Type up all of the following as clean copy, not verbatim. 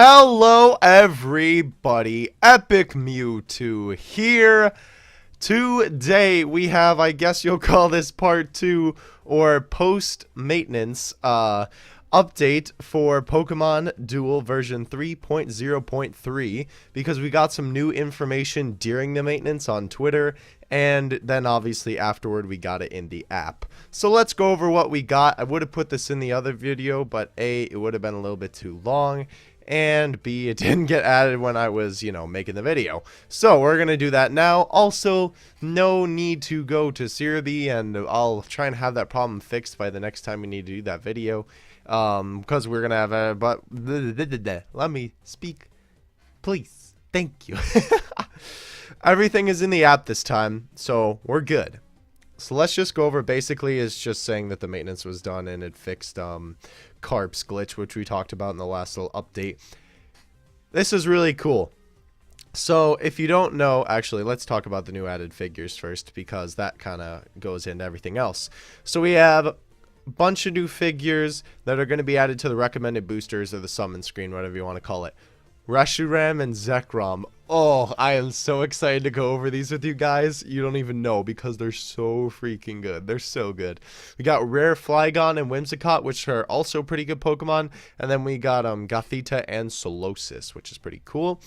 Hello everybody, Epic Mewtwo here. Today we have, I guess you'll call this part 2 or post-maintenance update for Pokemon Duel version 3.0.3 because we got some new information during the maintenance on Twitter, and then obviously afterward we got it in the app. So let's go over what we got. I would have put this in the other video, but A, it would have been a little bit too long, and B, it didn't get added when I was, making the video. So we're going to do that now. Also, no need to go to Cerebi, and I'll try and have that problem fixed by the next time we need to do that video. Because we're going to have a, but let me speak, please. Thank you. Everything is in the app this time, so we're good. So let's just go over. Basically, it's just saying that the maintenance was done and it fixed Carp's glitch, which we talked about in the last little update. This is really cool. So if you don't know, actually, let's talk about the new added figures first, because that kind of goes into everything else. So we have a bunch of new figures that are going to be added to the recommended boosters or the summon screen, whatever you want to call it. Reshiram and Zekrom. Oh, I am so excited to go over these with you guys. You don't even know, because they're so freaking good. They're so good. We got Rare Flygon and Whimsicott, which are also pretty good Pokemon. And then we got Gothita and Solosis, which is pretty cool.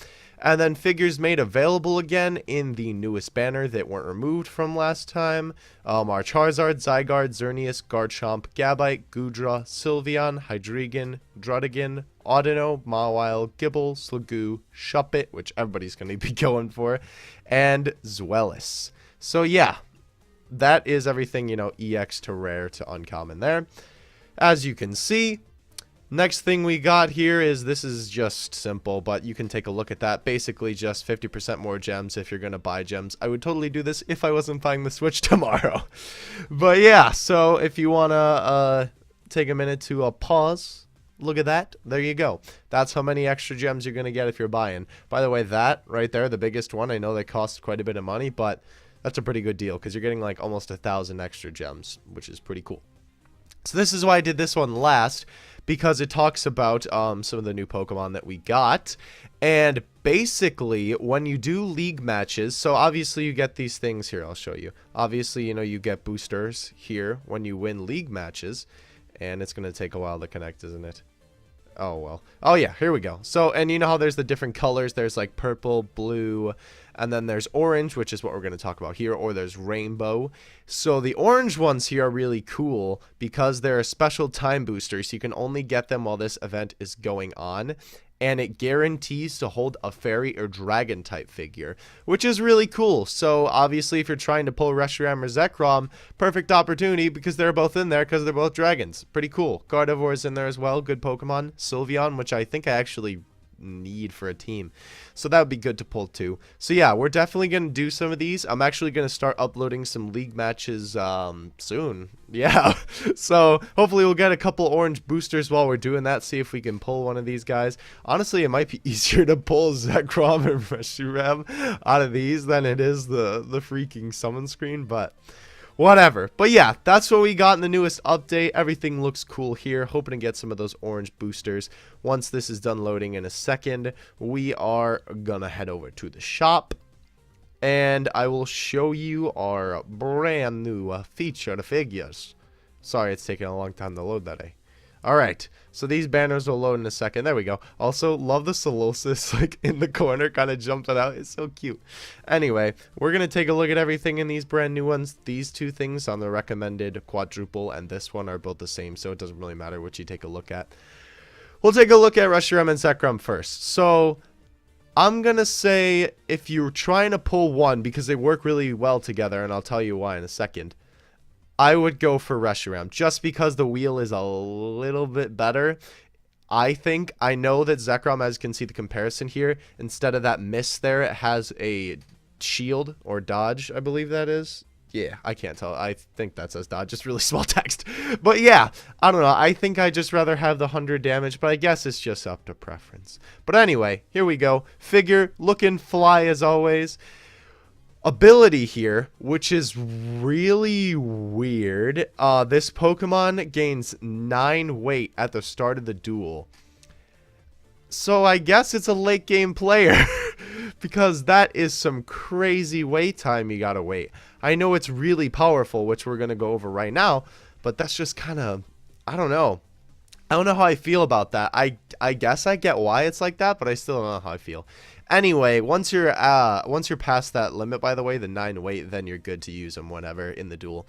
And then figures made available again in the newest banner that weren't removed from last time. Our Charizard, Zygarde, Xerneas, Garchomp, Gabite, Goodra, Sylveon, Hydreigon, Druddigon, Audino, Mawile, Gibble, Sliggoo, Shuppet, which everybody's going to be going for, and Zweilous. So yeah, that is everything, EX to rare to uncommon there. As you can see, next thing we got here is, this is just simple, but you can take a look at that. Basically just 50% more gems if you're going to buy gems. I would totally do this if I wasn't buying the Switch tomorrow. But yeah, so if you want to take a minute to pause, look at that. There you go. That's how many extra gems you're going to get if you're buying. By the way, that right there, the biggest one, I know they cost quite a bit of money, but that's a pretty good deal because you're getting like almost 1,000 extra gems, which is pretty cool. So this is why I did this one last, because it talks about some of the new Pokemon that we got. And basically, when you do league matches, so obviously you get these things here, I'll show you. Obviously, you get boosters here when you win league matches. And it's going to take a while to connect, isn't it? Oh, well. Oh, yeah, here we go. So, and you know how there's the different colors? There's like purple, blue, and then there's orange, which is what we're going to talk about here, or there's rainbow. So the orange ones here are really cool because they're a special time booster, so you can only get them while this event is going on. And it guarantees to hold a fairy or dragon type figure, which is really cool. So obviously if you're trying to pull Reshiram or Zekrom, perfect opportunity because they're both in there because they're both dragons. Pretty cool. Gardevoir's in there as well. Good Pokemon. Sylveon, which I think I actually need for a team, so that would be good to pull too. So yeah, we're definitely going to do some of these. I'm actually going to start uploading some league matches soon. Yeah, so hopefully we'll get a couple orange boosters while we're doing that, see if we can pull one of these guys. Honestly, it might be easier to pull Zekrom and Reshiram out of these than it is the freaking summon screen, but whatever. But yeah, that's what we got in the newest update. Everything looks cool here. Hoping to get some of those orange boosters. Once this is done loading in a second, we are gonna head over to the shop, and I will show you our brand new featured figures. Sorry, it's taking a long time to load that, eh? Alright, so these banners will load in a second. There we go. Also, love the Solosis, like, in the corner, kind of jumping out. It's so cute. Anyway, we're going to take a look at everything in these brand new ones. These two things on the recommended quadruple and this one are both the same, so it doesn't really matter which you take a look at. We'll take a look at Reshiram and Zekrom first. So, I'm going to say if you're trying to pull one, because they work really well together, and I'll tell you why in a second, I would go for Reshiram just because the wheel is a little bit better. I think, I know that Zekrom, as you can see the comparison here, instead of that miss there, it has a shield or dodge, I believe that is. Yeah, I can't tell. I think that says dodge, just really small text. But yeah, I don't know. I think I'd just rather have the 100 damage, but I guess it's just up to preference. But anyway, here we go. Figure looking fly as always. Ability here, which is really weird. This Pokemon gains 9 weight at the start of the duel. So I guess it's a late game player because that is some crazy wait time you gotta wait. I know it's really powerful, which we're gonna go over right now, but that's just kind of, I don't know. I don't know how I feel about that. I guess I get why it's like that, but I still don't know how I feel. Anyway, once you're past that limit, by the way, the 9 weight, then you're good to use them whenever in the duel.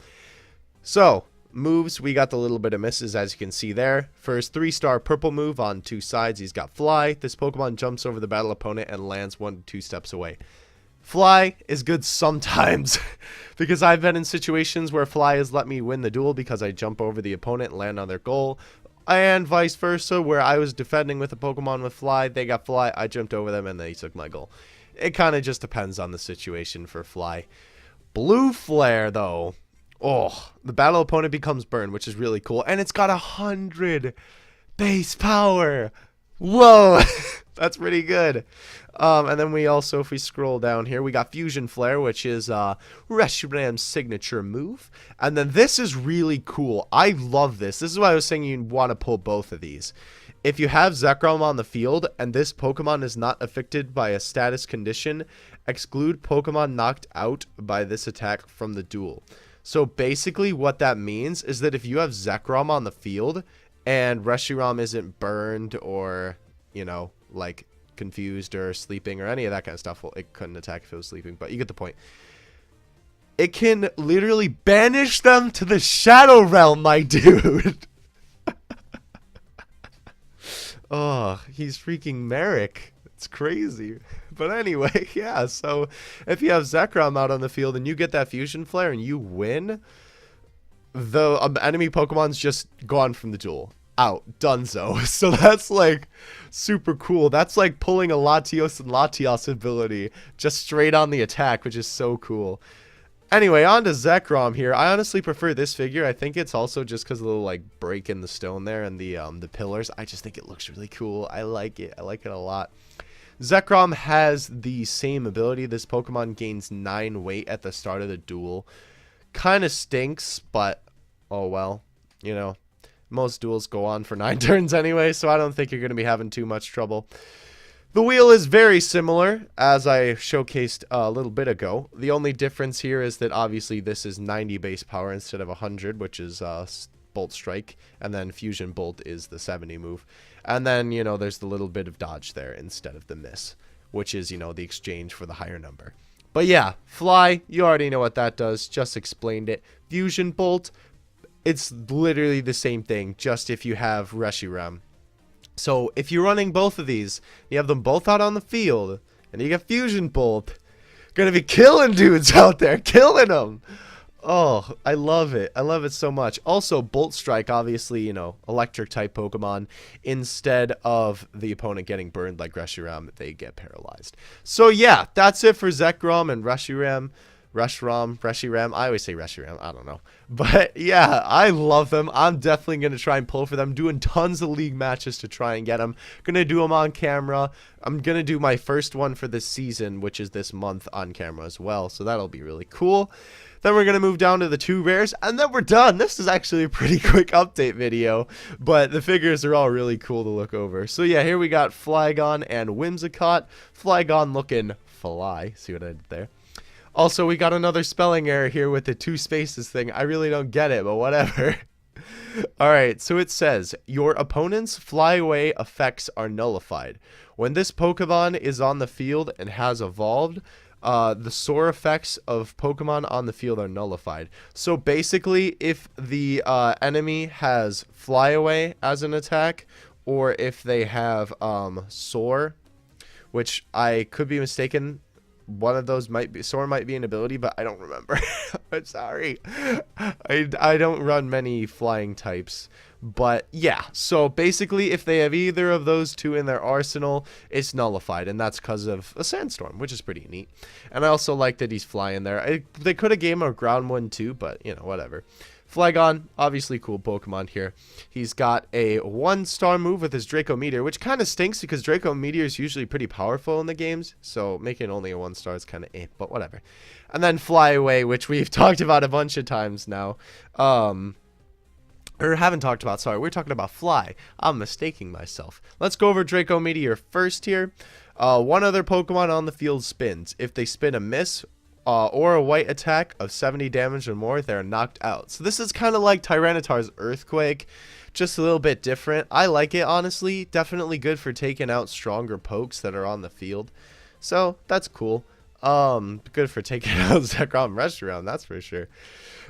So, moves, we got the little bit of misses as you can see there. First 3-star purple move on 2 sides, he's got fly. This Pokemon jumps over the battle opponent and lands 1 to 2 steps away. Fly is good sometimes because I've been in situations where fly has let me win the duel because I jump over the opponent and land on their goal. And vice versa, where I was defending with a Pokemon with fly, they got fly, I jumped over them and they took my goal. It kind of just depends on the situation for fly. Blue flare though. Oh, the battle opponent becomes burned, which is really cool. And it's got 100 base power. Whoa, that's pretty good. And then we also, if we scroll down here, we got Fusion Flare, which is Reshiram's signature move. And then this is really cool. I love this. This is why I was saying you want to pull both of these. If you have Zekrom on the field and this Pokemon is not affected by a status condition, exclude Pokemon knocked out by this attack from the duel. So basically what that means is that if you have Zekrom on the field and Reshiram isn't burned or, you know, like confused or sleeping or any of that kind of stuff, well, it couldn't attack if it was sleeping, but you get the point. It can literally banish them to the Shadow Realm, my dude. Oh, he's freaking Merrick. It's crazy. But anyway, yeah, so if you have Zekrom out on the field and you get that Fusion Flare and you win, the enemy Pokemon's just gone from the duel. Out. Dunzo. So that's like super cool. That's like pulling a Latios and Latios ability just straight on the attack, which is so cool. Anyway, on to Zekrom here. I honestly prefer this figure. I think it's also just because of the little like break in the stone there and the pillars. I just think it looks really cool. I like it. I like it a lot. Zekrom has the same ability. This Pokemon gains 9 weight at the start of the duel. Kind of stinks, but oh well. You know, most duels go on for 9 turns anyway, so I don't think you're going to be having too much trouble. The wheel is very similar, as I showcased a little bit ago. The only difference here is that obviously this is 90 base power instead of 100, which is Bolt Strike, and then Fusion Bolt is the 70 move. And then, you know, there's the little bit of dodge there instead of the miss, which is, you know, the exchange for the higher number. But yeah, Fly, you already know what that does, just explained it. Fusion Bolt, it's literally the same thing, just if you have Reshiram. So if you're running both of these, you have them both out on the field, and you got Fusion Bolt, gonna be killing dudes out there, killing them. Oh, I love it. I love it so much. Also, Bolt Strike, obviously, you know, electric type Pokemon. Instead of the opponent getting burned like Reshiram, they get paralyzed. So yeah, that's it for Zekrom and Reshiram. Reshiram. I always say Reshiram. I don't know. But yeah, I love them. I'm definitely going to try and pull for them. Doing tons of league matches to try and get them. Going to do them on camera. I'm going to do my first one for this season, which is this month, on camera as well. So that'll be really cool. Then we're going to move down to the 2 rares, and then we're done. This is actually a pretty quick update video, but the figures are all really cool to look over. So yeah, here we got Flygon and Whimsicott. Flygon looking fly. See what I did there? Also, we got another spelling error here with the 2 spaces thing. I really don't get it, but whatever. Alright, so it says, your opponent's flyaway effects are nullified. When this Pokemon is on the field and has evolved, the soar effects of Pokemon on the field are nullified. So basically, if the enemy has flyaway as an attack, or if they have soar, which I could be mistaken, one of those might be, soar might be an ability, but I don't remember. I'm sorry. I don't run many flying types. But yeah, so basically if they have either of those 2 in their arsenal, it's nullified, and that's because of a sandstorm, which is pretty neat. And I also like that he's flying there. They could have gave him a ground one too, but you know, whatever. Flygon, obviously cool Pokemon here. He's got a 1-star move with his Draco Meteor, which kind of stinks because Draco Meteor is usually pretty powerful in the games, so making only a 1-star is kind of but whatever. And then Fly Away, which we've talked about a bunch of times now. or haven't talked about, sorry, we're talking about Fly. I'm mistaking myself. Let's go over Draco Meteor first here. One other Pokemon on the field spins. If they spin a miss or a white attack of 70 damage or more, they're knocked out. So this is kind of like Tyranitar's Earthquake, just a little bit different. I like it, honestly. Definitely good for taking out stronger pokes that are on the field. So that's cool. Good for taking out Zekrom Reshiram, that's for sure.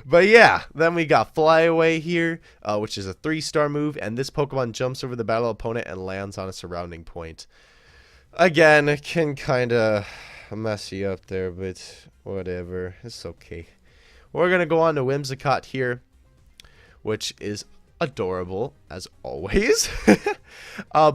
But yeah, then we got Fly Away here, which is a 3-star move, and this Pokemon jumps over the battle opponent and lands on a surrounding point. Again, it can kind of mess you up there, but whatever, it's okay. We're going to go on to Whimsicott here, which is adorable as always.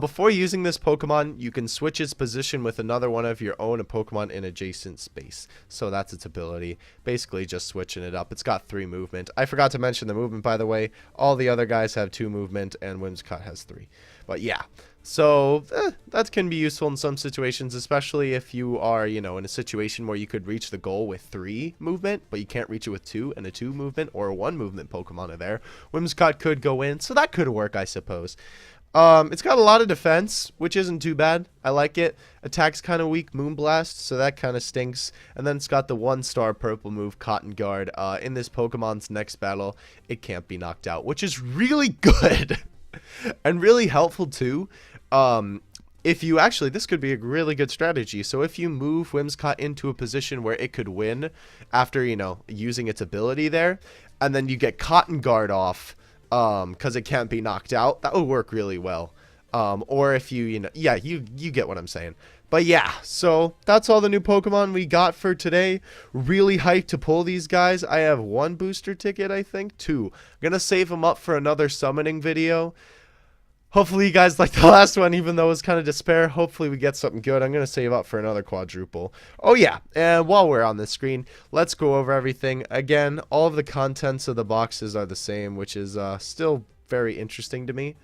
Before using this Pokemon, you can switch its position with another one of your own Pokemon in adjacent space. So that's its ability, basically just switching it up. It's got 3 movement. I forgot to mention the movement, by the way. All the other guys have 2 movement and Whimsicott has 3. But yeah, so that can be useful in some situations, especially if you are, you know, in a situation where you could reach the goal with 3 movement, but you can't reach it with 2, and a 2 movement or a 1 movement Pokemon are there. Whimsicott could go in, so that could work, I suppose. It's got a lot of defense, which isn't too bad. I like it. Attack's kind of weak, Moonblast, so that kind of stinks. And then it's got the 1-star purple move, Cotton Guard. In this Pokemon's next battle, it can't be knocked out, which is really good. And really helpful too. If you actually, this could be a really good strategy. So if you move Whimsicott into a position where it could win after, you know, using its ability there, and then you get Cotton Guard off, because it can't be knocked out, that would work really well. Or if you, you know, yeah, you get what I'm saying. But yeah, so that's all the new Pokemon we got for today. Really hyped to pull these guys. I have 1 booster ticket, I think, 2. I'm gonna save them up for another summoning video. Hopefully you guys like the last one, even though it was kind of despair. Hopefully we get something good. I'm going to save up for another quadruple. Oh yeah, and while we're on the screen, let's go over everything. Again, all of the contents of the boxes are the same, which is still very interesting to me.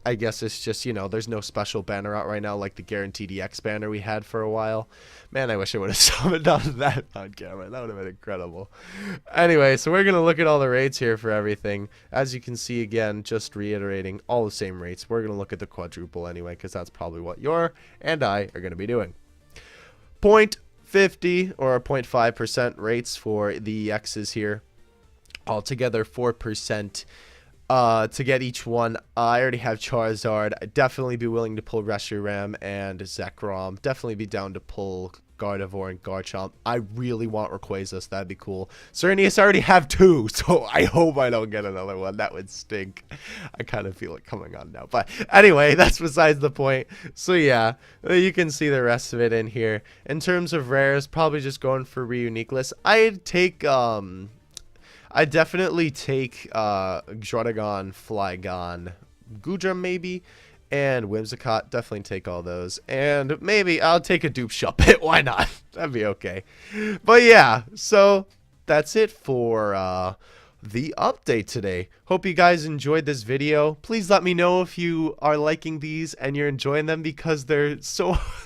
I guess it's just, you know, there's no special banner out right now like the Guaranteed EX banner we had for a while. Man, I wish I would have summoned on that on camera. That would have been incredible. Anyway, so we're going to look at all the rates here for everything. As you can see, again, just reiterating, all the same rates. We're going to look at the quadruple anyway, because that's probably what you're and I are going to be doing. 0.50 or 0.5% rates for the EXs here. Altogether, 4%. To get each one. I already have Charizard. I'd definitely be willing to pull Reshiram and Zekrom. Definitely be down to pull Gardevoir and Garchomp. I really want Rayquaza, so that'd be cool. Xerneas, I already have 2, so I hope I don't get another one. That would stink. I kind of feel it coming on now. But anyway, that's besides the point. So yeah, you can see the rest of it in here. In terms of rares, probably just going for Reuniqueless. I'd take, I definitely take Drotagon, Flygon, Goodrum maybe, and Whimsicott. Definitely take all those. And maybe I'll take a Dupe Shuppet. Why not? That'd be okay. But yeah, so that's it for the update today. Hope you guys enjoyed this video. Please let me know if you are liking these and you're enjoying them, because they're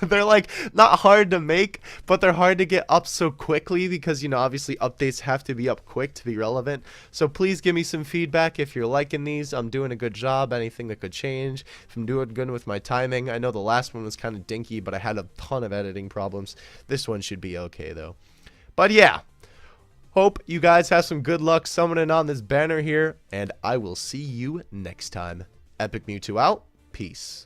like not hard to make, but they're hard to get up so quickly because, you know, obviously updates have to be up quick to be relevant. So please give me some feedback if you're liking these. I'm doing a good job. Anything that could change, if I'm doing good with my timing. I know the last one was kind of dinky, but I had a ton of editing problems. This one should be okay though. But yeah, hope you guys have some good luck summoning on this banner here, and I will see you next time. Epic Mewtwo out. Peace.